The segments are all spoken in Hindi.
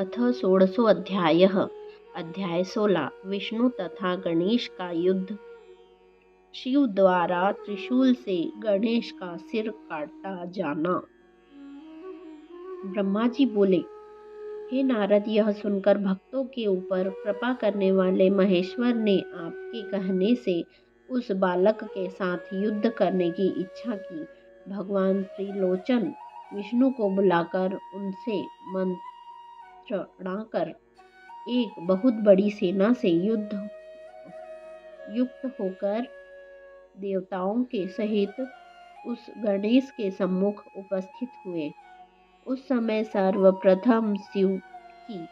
अथ षोडशोऽध्यायः। अध्याय 16। विष्णु तथा गणेश का युद्ध। शिव द्वारा त्रिशूल से गणेश का सिर काटा जाना। ब्रह्मा जी बोले, हे नारद, यह सुनकर भक्तों के ऊपर कृपा करने वाले महेश्वर ने आपके कहने से उस बालक के साथ युद्ध करने की इच्छा की। भगवान त्रिलोचन विष्णु को बुलाकर उनसे मंत्रणा कर एक बहुत बड़ी सेना से युक्त होकर देवताओं के सहित उस गणेश के सम्मुख उपस्थित हुए। उस समय सर्वप्रथम शिव की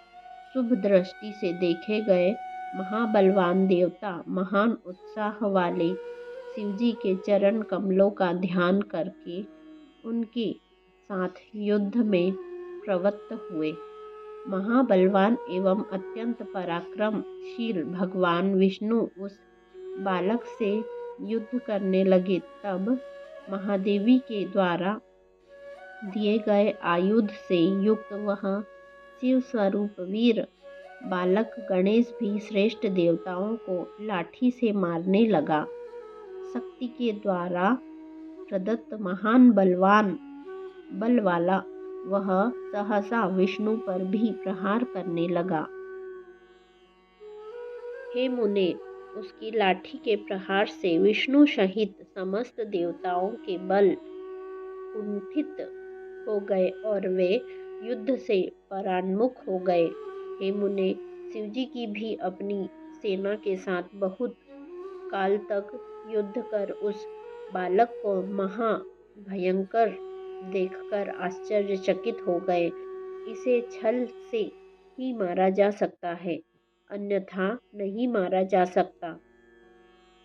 शुभ दृष्टि से देखे गए महाबलवान देवता महान उत्साह वाले शिवजी के चरण कमलों का ध्यान करके उनके साथ युद्ध में प्रवृत्त हुए। महाबलवान एवं अत्यंत पराक्रमशील भगवान विष्णु उस बालक से युद्ध करने लगे। तब महादेवी के द्वारा दिए गए आयुध से युक्त वह शिव स्वरूप वीर बालक गणेश भी श्रेष्ठ देवताओं को लाठी से मारने लगा। शक्ति के द्वारा प्रदत्त महान बल वाला वह सहसा विष्णु पर भी प्रहार करने लगा। हे मुने, उसकी लाठी के प्रहार से विष्णु सहित समस्त देवताओं के बल कुंठित हो गए और वे युद्ध से परान्मुख हो गए। हे मुने, शिवजी की भी अपनी सेना के साथ बहुत काल तक युद्ध कर उस बालक को महाभयंकर देखकर आश्चर्यचकित हो गए। इसे छल से ही मारा जा सकता है, अन्यथा नहीं मारा जा सकता।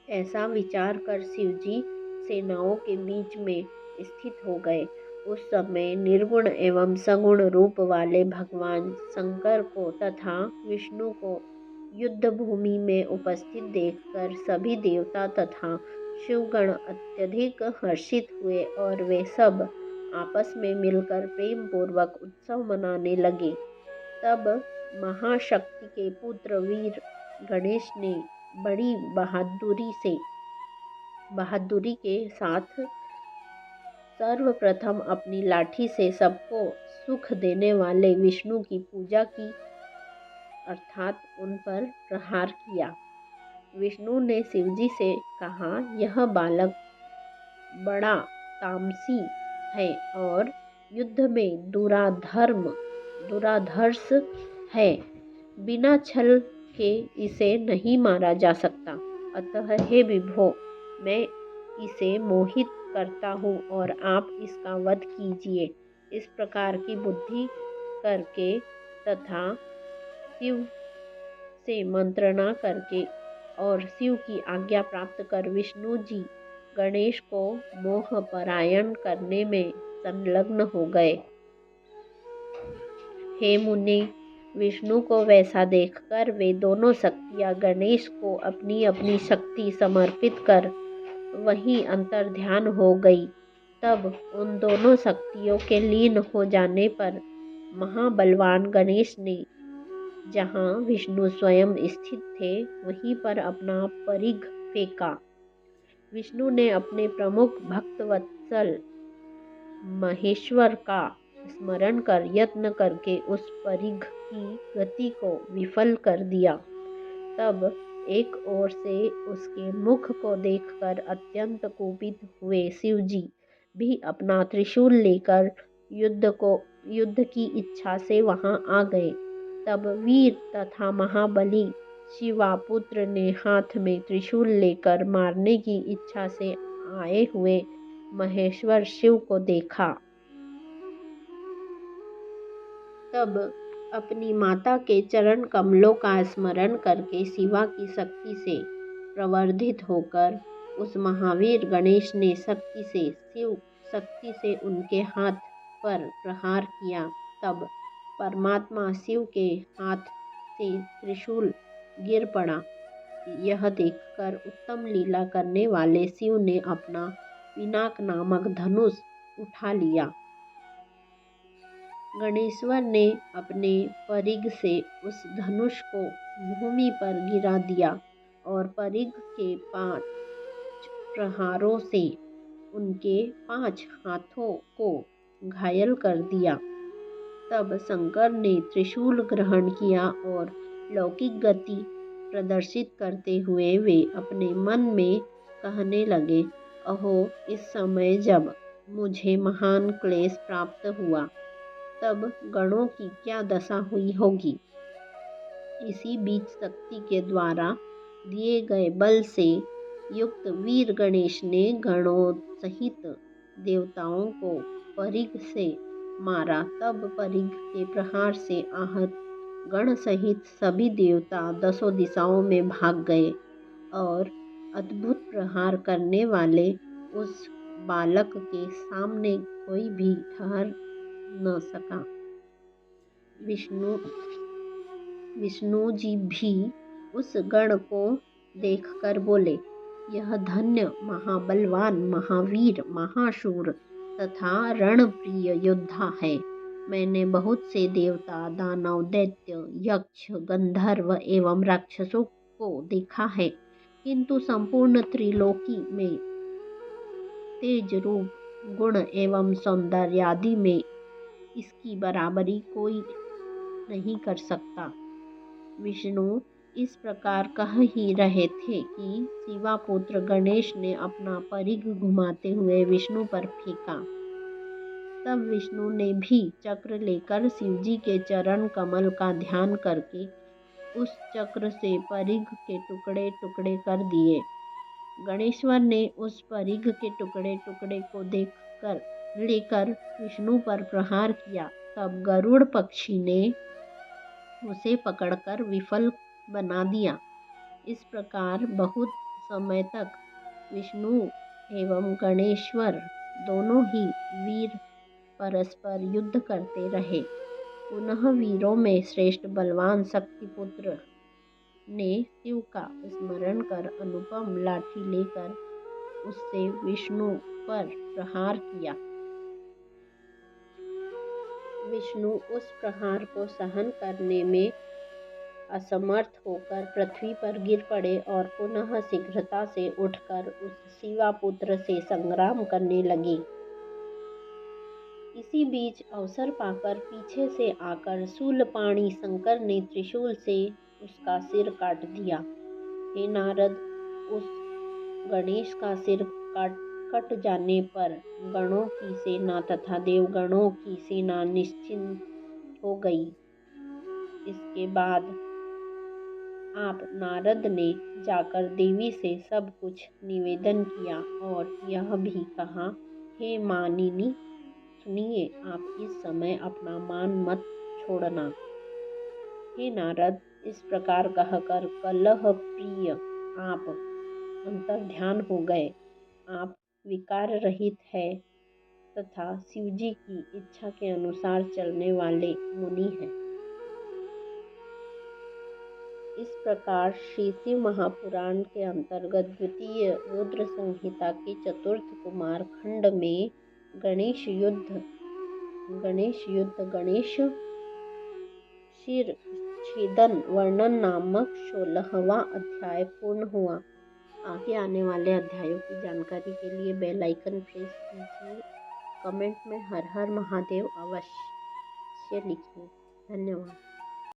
ऐसा विचार कर शिवजी सेनाओं के बीच में स्थित हो गए। उस समय निर्गुण एवं सगुण रूप वाले भगवान शंकर को तथा विष्णु को युद्ध भूमि में उपस्थित देखकर सभी देवता तथा शिवगण अत्यधिक हर्षित हुए और वे सब आपस में मिलकर प्रेम पूर्वक उत्सव मनाने लगे। तब महाशक्ति के पुत्र वीर गणेश ने बड़ी बहादुरी के साथ सर्वप्रथम अपनी लाठी से सबको सुख देने वाले विष्णु की पूजा की, अर्थात उन पर प्रहार किया। विष्णु ने शिवजी से कहा, यह बालक बड़ा तामसी है और युद्ध में दुराधर्ष है। बिना छल के इसे नहीं मारा जा सकता। अतः हे विभो, मैं इसे मोहित करता हूँ और आप इसका वध कीजिए। इस प्रकार की बुद्धि करके तथा शिव से मंत्रणा करके और शिव की आज्ञा प्राप्त कर विष्णु जी गणेश को मोह परायण करने में संलग्न हो गए। हे मुनि, विष्णु को वैसा देखकर वे दोनों शक्तियाँ गणेश को अपनी अपनी शक्ति समर्पित कर वहीं अंतर्ध्यान हो गई। तब उन दोनों शक्तियों के लीन हो जाने पर महाबलवान गणेश ने जहाँ विष्णु स्वयं स्थित थे वहीं पर अपना परिघ फेंका। विष्णु ने अपने प्रमुख भक्तवत्सल महेश्वर का स्मरण कर यत्न करके उस परिघ की गति को विफल कर दिया। तब एक ओर से उसके मुख को देखकर अत्यंत कुपित हुए शिवजी भी अपना त्रिशूल लेकर युद्ध की इच्छा से वहां आ गए। तब वीर तथा महाबली शिवापुत्र ने हाथ में त्रिशूल लेकर मारने की इच्छा से आए हुए महेश्वर शिव को देखा। तब अपनी माता के चरण कमलों का स्मरण करके शिवा की शक्ति से प्रवर्धित होकर उस महावीर गणेश ने शिव शक्ति से उनके हाथ पर प्रहार किया। तब परमात्मा शिव के हाथ से त्रिशूल गिर पड़ा। यह देखकर उत्तम लीला करने वाले शिव ने अपना पिनाक नामक धनुष उठा लिया गणेश्वर ने अपने परिघ से उस धनुष को भूमि पर गिरा दिया और परिघ के 5 प्रहारों से उनके 5 हाथों को घायल कर दिया। तब शंकर ने त्रिशूल ग्रहण किया और लौकिक गति प्रदर्शित करते हुए वे अपने मन में कहने लगे, अहो, इस समय जब मुझे महान क्लेश प्राप्त हुआ तब गणों की क्या दशा हुई होगी। इसी बीच शक्ति के द्वारा दिए गए बल से युक्त वीर गणेश ने गणों सहित देवताओं को परिघ से मारा। तब परिघ के प्रहार से आहत गण सहित सभी देवता 10 दिशाओं में भाग गए और अद्भुत प्रहार करने वाले उस बालक के सामने कोई भी ठहर न सका। विष्णु जी भी उस गण को देखकर बोले, यह धन्य महाबलवान महावीर महाशूर तथा रणप्रिय योद्धा है। मैंने बहुत से देवता दानव दैत्य यक्ष गंधर्व एवं राक्षसों को देखा है, किंतु संपूर्ण त्रिलोकी में तेज रूप गुण एवं सौंदर्यादि में इसकी बराबरी कोई नहीं कर सकता। विष्णु इस प्रकार कह ही रहे थे कि शिवापुत्र गणेश ने अपना परिघ घुमाते हुए विष्णु पर फेंका। तब विष्णु ने भी चक्र लेकर शिवजी के चरण कमल का ध्यान करके उस चक्र से परिघ के टुकड़े टुकड़े कर दिए। गणेश्वर ने उस परिघ के टुकड़े टुकड़े को लेकर विष्णु पर प्रहार किया। तब गरुड़ पक्षी ने उसे पकड़कर विफल बना दिया। इस प्रकार बहुत समय तक विष्णु एवं गणेश्वर दोनों ही वीर परस्पर युद्ध करते रहे। पुनः वीरों में श्रेष्ठ बलवान शक्तिपुत्र ने शिव का स्मरण कर अनुपम लाठी लेकर उससे विष्णु पर प्रहार किया। विष्णु उस प्रहार को सहन करने में असमर्थ होकर पृथ्वी पर गिर पड़े और पुनः शीघ्रता से उठकर उस शिवापुत्र से संग्राम करने लगे। इसी बीच अवसर पाकर पीछे से आकर शूलपाणी शंकर ने त्रिशूल से उसका सिर काट दिया। हे नारद, उस गणेश का सिर कट जाने पर गणों की सेना तथा देवगणों की सेना निश्चिंत हो गई। इसके बाद आप नारद ने जाकर देवी से सब कुछ निवेदन किया और यह भी कहा, हे मानिनी, सुनिए, आप इस समय अपना मान मत छोड़ना। हे नारद, इस प्रकार कहकर कलह प्रिय आप अंतर्ध्यान हो गए। आप विकार रहित है तथा शिवजी की इच्छा के अनुसार चलने वाले मुनि हैं। इस प्रकार श्री शिव महापुराण के अंतर्गत द्वितीय रुद्र संहिता के चतुर्थ कुमार खंड में गणेश गणेश शिर छेदन वर्णन नामक 16वां अध्याय पूर्ण हुआ। आगे आने वाले अध्यायों की जानकारी के लिए बेल आइकन प्रेस कीजिए। कमेंट में हर हर महादेव अवश्य लिखिए। धन्यवाद।